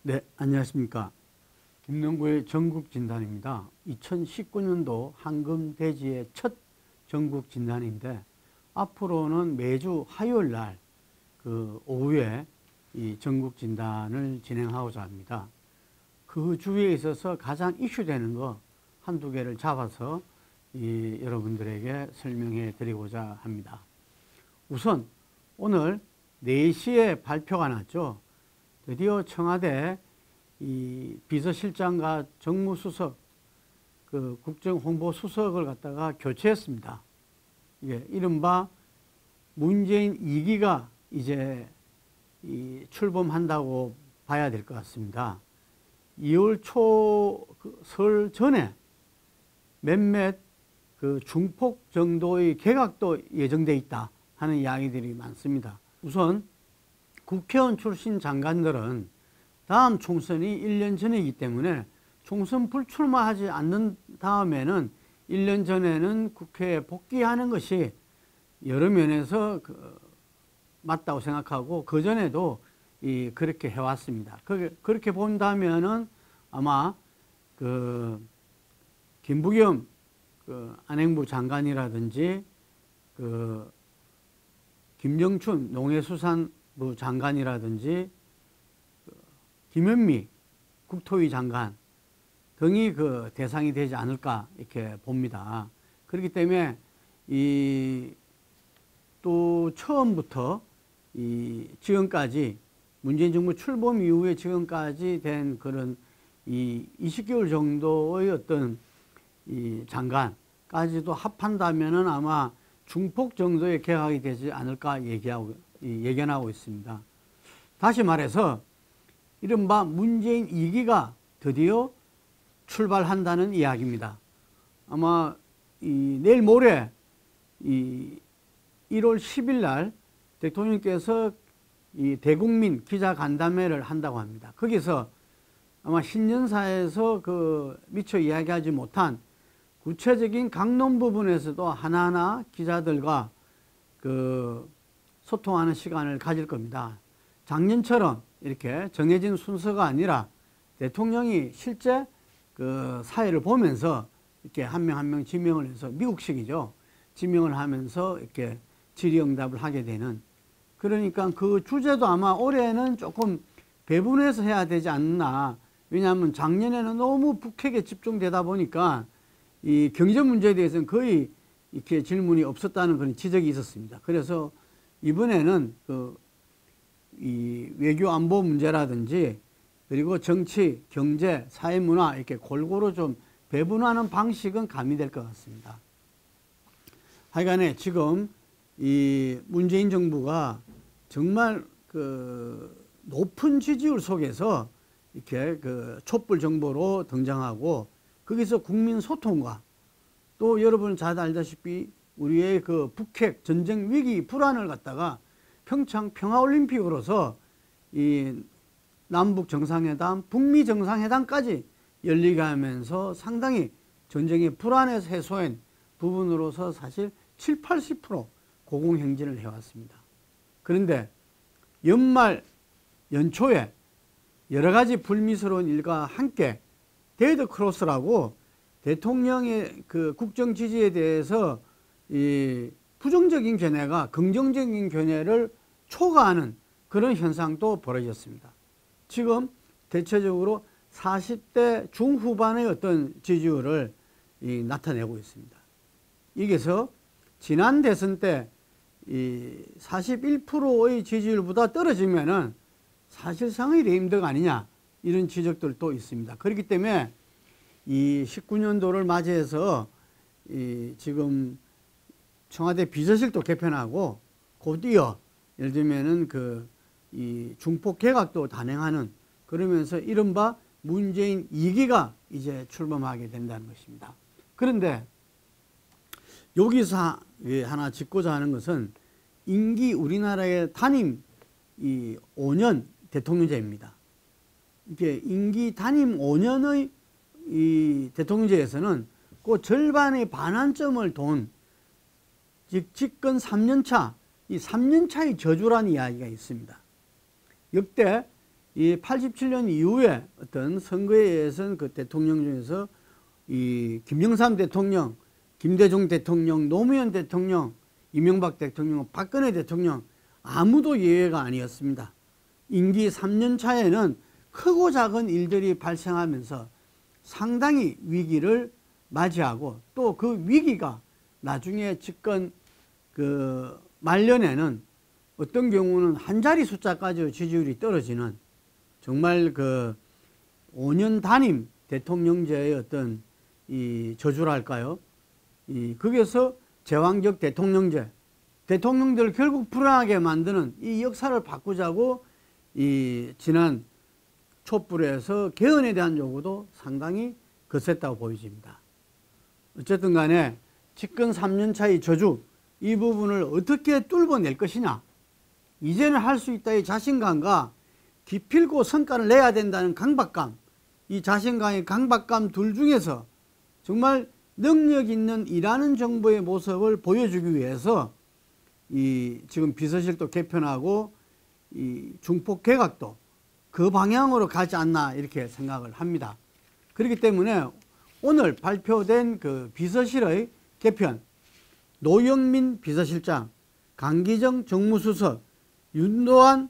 네, 안녕하십니까. 김농구의 전국진단입니다. 2019년도 황금돼지의 첫 전국진단인데, 앞으로는 매주 화요일 날 오후에 이 전국진단을 진행하고자 합니다. 그 주에 있어서 가장 이슈되는 거 한두 개를 잡아서 여러분들에게 설명해 드리고자 합니다. 우선 오늘 4시에 발표가 났죠. 드디어 청와대 이 비서실장과 정무수석, 국정홍보수석을 갖다가 교체했습니다. 이게 이른바 문재인 2기가 이제 출범한다고 봐야 될 것 같습니다. 2월 초 설 전에 몇몇 중폭 정도의 개각도 예정돼 있다 하는 이야기들이 많습니다. 우선 국회의원 출신 장관들은 다음 총선이 1년 전이기 때문에 총선 불출마하지 않는 다음에는 1년 전에는 국회에 복귀하는 것이 여러 면에서 맞다고 생각하고, 그전에도 그렇게 해왔습니다. 그렇게 본다면은 아마 김부겸 안행부 장관이라든지 김정춘 농해수산부 장관이라든지 김현미 국토위 장관 등이 대상이 되지 않을까 이렇게 봅니다. 그렇기 때문에 또 처음부터 지금까지 문재인 정부 출범 이후에 지금까지 된 그런 20개월 정도의 어떤 장관까지도 합한다면은 아마 중폭 정도의 개각이 되지 않을까 예견하고 있습니다. 다시 말해서 이른바 문재인 2기가 드디어 출발한다는 이야기입니다. 아마 내일 모레 1월 10일 날 대통령께서 대국민 기자간담회를 한다고 합니다. 거기서 아마 신년사에서 미처 이야기하지 못한 구체적인 강론 부분에서도 하나하나 기자들과 소통하는 시간을 가질 겁니다. 작년처럼 이렇게 정해진 순서가 아니라 대통령이 실제 사회를 보면서 이렇게 한 명 한 명 지명을 해서, 미국식이죠. 지명을 하면서 이렇게 질의응답을 하게 되는, 그러니까 그 주제도 아마 올해는 조금 배분해서 해야 되지 않나. 왜냐하면 작년에는 너무 북핵에 집중되다 보니까 이 경제 문제에 대해서는 거의 이렇게 질문이 없었다는 그런 지적이 있었습니다. 그래서 이번에는 이 외교 안보 문제라든지 그리고 정치, 경제, 사회문화 이렇게 골고루 좀 배분하는 방식은 가미될 것 같습니다. 하여간에 지금 이 문재인 정부가 정말 높은 지지율 속에서 이렇게 촛불 정부로 등장하고, 거기서 국민 소통과 또 여러분 잘 알다시피 우리의 북핵 전쟁 위기 불안을 갖다가 평창 평화올림픽으로서 이 남북 정상회담, 북미 정상회담까지 열리게 하면서 상당히 전쟁의 불안에서 해소한 부분으로서 사실 7, 80% 고공행진을 해왔습니다. 그런데 연초에 여러 가지 불미스러운 일과 함께 데드 크로스라고 대통령의 국정 지지에 대해서 이 부정적인 견해가 긍정적인 견해를 초과하는 그런 현상도 벌어졌습니다. 지금 대체적으로 40대 중후반의 어떤 지지율을 나타내고 있습니다. 여기서 지난 대선 때 41%의 지지율보다 떨어지면은 사실상의 레임덕 아니냐, 이런 지적들도 있습니다. 그렇기 때문에 이 19년도를 맞이해서 지금 청와대 비서실도 개편하고 곧이어 예를 들면은 이 중폭 개각도 단행하는, 그러면서 이른바 문재인 2기가 이제 출범하게 된다는 것입니다. 그런데 여기서 하나 짚고자 하는 것은 임기 우리나라의 단임 5년 대통령제입니다. 이게 임기 단임 5년의 이 대통령제에서는 그 절반의 반환점을 돈, 즉 집권 3년차, 이 3년차의 저주라는 이야기가 있습니다. 역대 이 87년 이후에 어떤 선거에 의해서는 그 대통령 중에서 이 김영삼 대통령, 김대중 대통령, 노무현 대통령, 이명박 대통령, 박근혜 대통령 아무도 예외가 아니었습니다. 임기 3년 차에는 크고 작은 일들이 발생하면서 상당히 위기를 맞이하고 또 그 위기가 나중에 집권 그 말년에는 어떤 경우는 한 자리 숫자까지 지지율이 떨어지는 정말 그 5년 단임 대통령제의 어떤 이 저주랄까요? 거기에서 제왕적 대통령제, 대통령들을 결국 불안하게 만드는 이 역사를 바꾸자고 이 지난 촛불에서 개헌에 대한 요구도 상당히 거셌다고 보여집니다. 어쨌든 간에 집권 3년 차의 저주, 이 부분을 어떻게 뚫어낼 것이냐, 이제는 할 수 있다의 자신감과 기필코 성과를 내야 된다는 강박감, 이 자신감의 강박감 둘 중에서 정말 능력 있는 일하는 정부의 모습을 보여주기 위해서 이 지금 비서실도 개편하고 이 중폭 개각도 그 방향으로 가지 않나 이렇게 생각을 합니다. 그렇기 때문에 오늘 발표된 그 비서실의 개편, 노영민 비서실장, 강기정 정무수석, 윤도한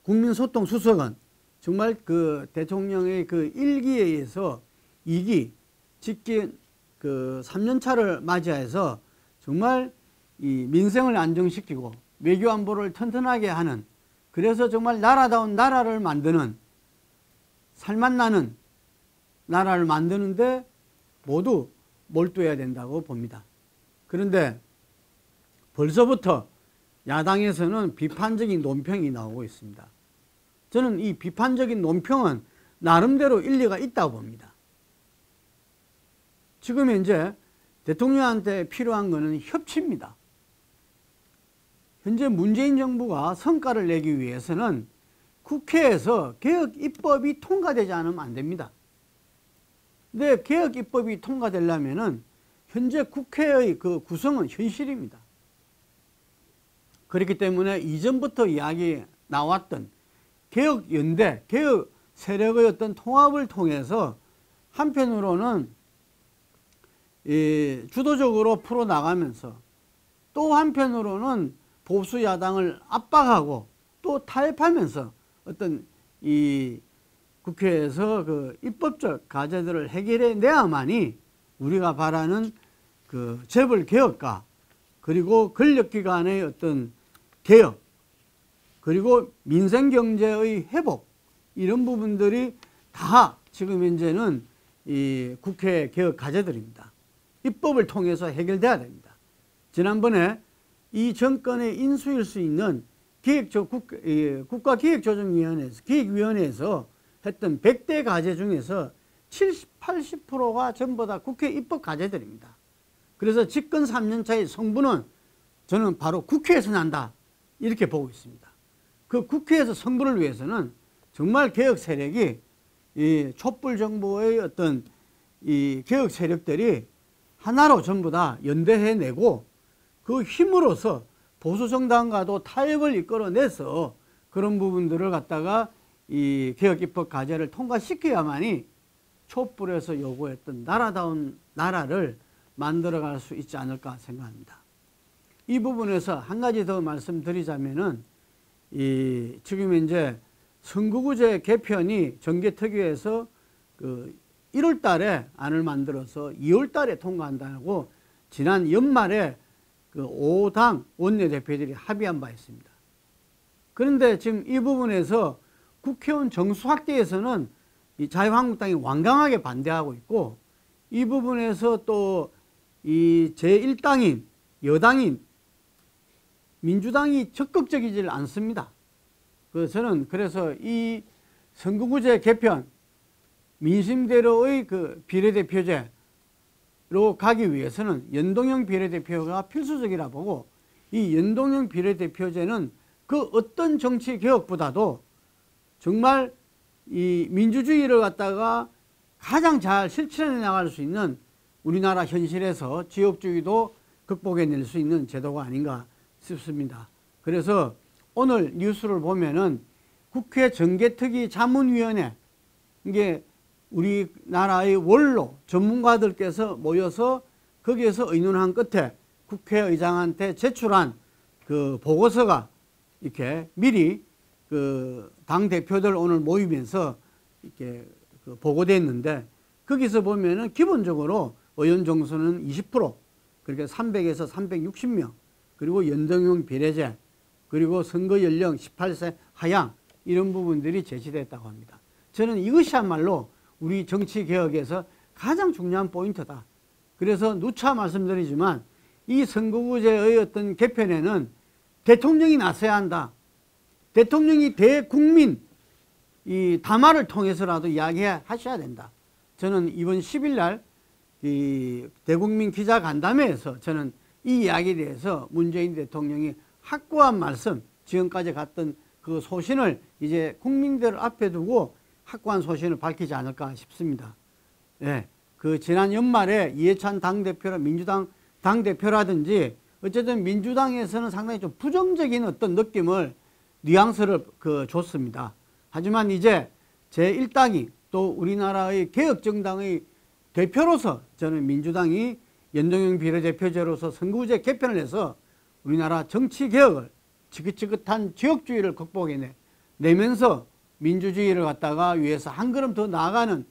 국민소통수석은 정말 그 대통령의 그 1기에 의해서 2기 집권 그 3년차를 맞이해서 정말 이 민생을 안정시키고 외교안보를 튼튼하게 하는, 그래서 정말 나라다운 나라를 만드는, 살맛나는 나라를 만드는데 모두 몰두해야 된다고 봅니다. 그런데 벌써부터 야당에서는 비판적인 논평이 나오고 있습니다. 저는 이 비판적인 논평은 나름대로 일리가 있다고 봅니다. 지금 현재 대통령한테 필요한 것은 협치입니다. 현재 문재인 정부가 성과를 내기 위해서는 국회에서 개혁 입법이 통과되지 않으면 안 됩니다. 근데 개혁 입법이 통과되려면은 현재 국회의 그 구성은 현실입니다. 그렇기 때문에 이전부터 이야기 나왔던 개혁연대, 개혁 세력의 어떤 통합을 통해서 한편으로는 주도적으로 풀어나가면서 또 한편으로는 보수 야당을 압박하고 또 타협하면서 어떤 이 국회에서 그 입법적 과제들을 해결해 내야만이 우리가 바라는 그 재벌 개혁과 그리고 권력기관의 어떤 개혁 그리고 민생경제의 회복, 이런 부분들이 다 지금 현재는 이 국회 개혁 과제들입니다. 입법을 통해서 해결돼야 됩니다. 지난번에 이 정권의 인수일 수 있는 국가기획조정위원회에서, 기획위원회에서 했던 100대 과제 중에서 70, 80%가 전부 다 국회 입법 과제들입니다. 그래서 집권 3년차의 성부는 저는 바로 국회에서 난다, 이렇게 보고 있습니다. 그 국회에서 성부를 위해서는 정말 개혁 세력이, 이 촛불 정부의 어떤 이 개혁 세력들이 하나로 전부 다 연대해내고 그 힘으로써 보수 정당과도 타협을 이끌어내서 그런 부분들을 갖다가 이 개혁 입법 과제를 통과시켜야만이 촛불에서 요구했던 나라다운 나라를 만들어갈 수 있지 않을까 생각합니다. 이 부분에서 한 가지 더 말씀드리자면은 지금 현재 선거구제 개편이 정개특위에서 그 1월 달에 안을 만들어서 2월 달에 통과한다고 지난 연말에 그 5당 원내대표들이 합의한 바 있습니다. 그런데 지금 이 부분에서 국회의원 정수 확대에서는 이 자유한국당이 완강하게 반대하고 있고, 이 부분에서 또 이 제1당인 여당인 민주당이 적극적이지 않습니다. 저는 그래서 이 선거구제 개편, 민심대로의 그 비례대표제로 가기 위해서는 연동형 비례대표가 필수적이라 보고, 이 연동형 비례대표제는 그 어떤 정치 개혁보다도 정말 이 민주주의를 갖다가 가장 잘 실천해 나갈 수 있는, 우리나라 현실에서 지역주의도 극복해낼 수 있는 제도가 아닌가 싶습니다. 그래서 오늘 뉴스를 보면은 국회 정개특위 자문위원회, 이게 우리나라의 원로 전문가들께서 모여서 거기에서 의논한 끝에 국회의장한테 제출한 그 보고서가 이렇게 미리 그 당 대표들 오늘 모이면서 이렇게 그 보고됐는데, 거기서 보면은 기본적으로 의원 정수는 20%, 그러니까 300에서 360명, 그리고 연동형 비례제, 그리고 선거 연령 18세 하향, 이런 부분들이 제시됐다고 합니다. 저는 이것이야말로 우리 정치 개혁에서 가장 중요한 포인트다. 그래서 누차 말씀드리지만 이 선거구제의 어떤 개편에는 대통령이 나서야 한다. 대통령이 대국민 이 담화를 통해서라도 이야기하셔야 된다. 저는 이번 10일 날 이 대국민 기자간담회에서 저는 이 이야기에 대해서 문재인 대통령이 확고한 말씀, 지금까지 갔던 그 소신을 이제 국민들 앞에 두고 확고한 소신을 밝히지 않을까 싶습니다. 예, 그 지난 연말에 이해찬 당대표라 민주당 당대표라든지 어쨌든 민주당에서는 상당히 좀 부정적인 어떤 느낌을, 뉘앙스를 줬습니다. 하지만 이제 제1당이 또 우리나라의 개혁정당의 대표로서 저는 민주당이 연동형 비례대표제로서 선거구제 개편을 해서 우리나라 정치개혁을, 지긋지긋한 지역주의를 극복해내면서 민주주의를 갖다가 위해서 한 걸음 더 나아가는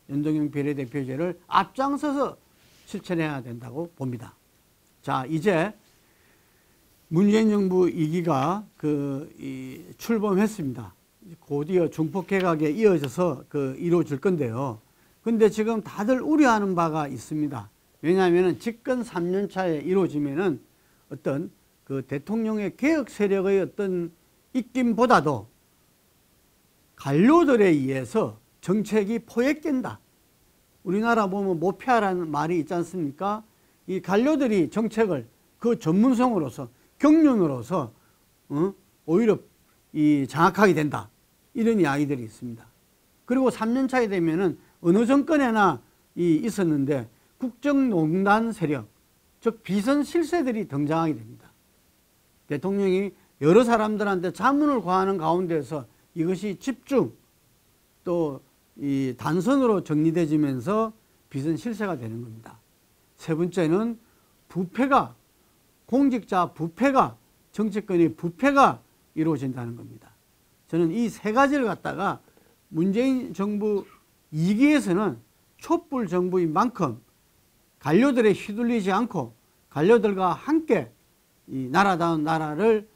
연동형 비례대표제를 앞장서서 실천해야 된다고 봅니다. 자, 이제 문재인 정부 2기가 출범했습니다. 곧이어 중폭개각에 이어져서 이루어질 건데요. 근데 지금 다들 우려하는 바가 있습니다. 왜냐하면 집권 3년 차에 이루어지면은 어떤 그 대통령의 개혁 세력의 어떤 입김보다도 관료들에 의해서 정책이 포획된다. 우리나라 보면 모피아라는 말이 있지 않습니까? 이 관료들이 정책을 그 전문성으로서, 경륜으로서 오히려 장악하게 된다. 이런 이야기들이 있습니다. 그리고 3년 차에 되면은 어느 정권에나 있었는데 국정농단 세력, 즉 비선 실세들이 등장하게 됩니다. 대통령이 여러 사람들한테 자문을 구하는 가운데서 이것이 집중 또 단선으로 정리되지면서 비선 실세가 되는 겁니다. 세 번째는 부패가, 공직자 부패가, 정치권의 부패가 이루어진다는 겁니다. 저는 이 세 가지를 갖다가 문재인 정부 2기에서는 촛불 정부인 만큼 관료들에 휘둘리지 않고 관료들과 함께 이 나라다운 나라를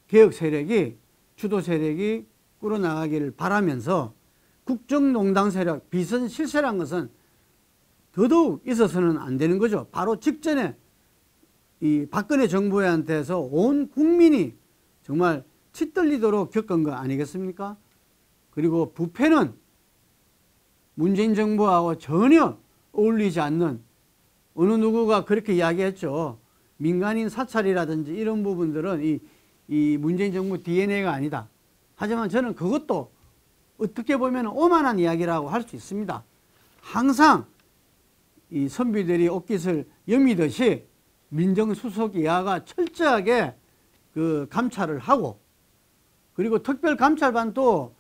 개혁 세력이, 주도 세력이 꾸려나가기를 바라면서 국정농단 세력, 비선 실세란 것은 더더욱 있어서는 안 되는 거죠. 바로 직전에 이 박근혜 정부한테서 온 국민이 정말 치떨리도록 겪은 거 아니겠습니까? 그리고 부패는 문재인 정부하고 전혀 어울리지 않는, 어느 누구가 그렇게 이야기했죠. 민간인 사찰이라든지 이런 부분들은 이 문재인 정부 DNA가 아니다. 하지만 저는 그것도 어떻게 보면 오만한 이야기라고 할 수 있습니다. 항상 이 선비들이 옷깃을 여미듯이 민정수석 이하가 철저하게 감찰을 하고, 그리고 특별감찰반도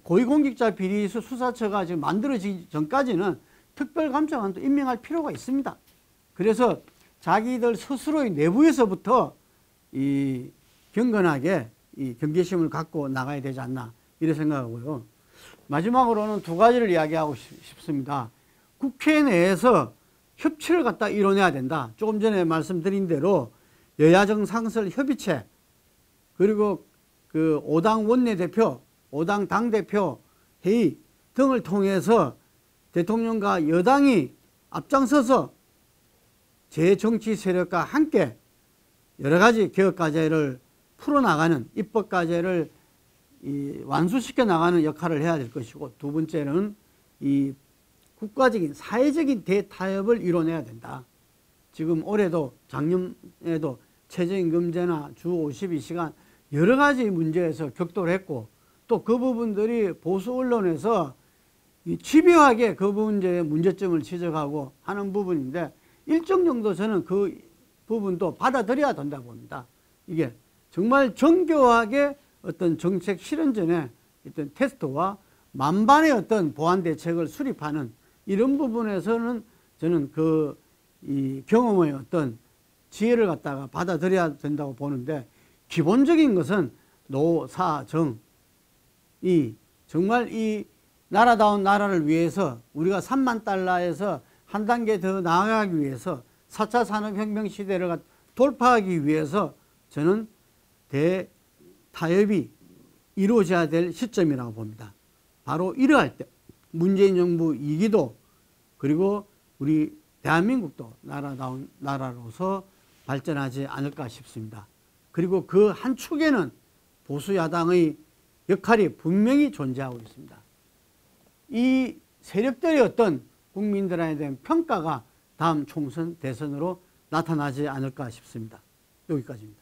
고위공직자 비리 수사처가 지금 만들어지기 전까지는 특별감찰반도 임명할 필요가 있습니다. 그래서 자기들 스스로의 내부에서부터 경건하게 경계심을 갖고 나가야 되지 않나, 이렇게 생각하고요. 마지막으로는 두 가지를 이야기하고 싶습니다. 국회 내에서 협치를 갖다 이뤄내야 된다. 조금 전에 말씀드린 대로 여야정 상설 협의체, 그리고 5당 원내대표, 5당 당대표 회의 등을 통해서 대통령과 여당이 앞장서서 제정치 세력과 함께 여러 가지 개혁과제를 풀어나가는, 입법과제를 완수시켜 나가는 역할을 해야 될 것이고, 두 번째는 이 국가적인 사회적인 대타협을 이뤄내야 된다. 지금 올해도 작년에도 최저임금제나 주 52시간 여러 가지 문제에서 격돌을 했고, 또 그 부분들이 보수 언론에서 집요하게 그 문제의 문제점을 지적하고 하는 부분인데, 일정 정도 저는 그 부분도 받아들여야 된다고 봅니다. 이게 정말 정교하게 어떤 정책 실현 전에 어떤 테스트와 만반의 어떤 보완 대책을 수립하는 이런 부분에서는 저는 이 경험의 어떤 지혜를 갖다가 받아들여야 된다고 보는데, 기본적인 것은 노사정이 정말 이 나라다운 나라를 위해서 우리가 3만 달러에서 한 단계 더 나아가기 위해서 4차 산업혁명 시대를 돌파하기 위해서 저는 대타협이 이루어져야 될 시점이라고 봅니다. 바로 이러할 때 문재인 정부 2기도 그리고 우리 대한민국도 나라다운 나라로서 발전하지 않을까 싶습니다. 그리고 그 한 축에는 보수 야당의 역할이 분명히 존재하고 있습니다. 이 세력들의 어떤 국민들에 대한 평가가 다음 총선 대선으로 나타나지 않을까 싶습니다. 여기까지입니다.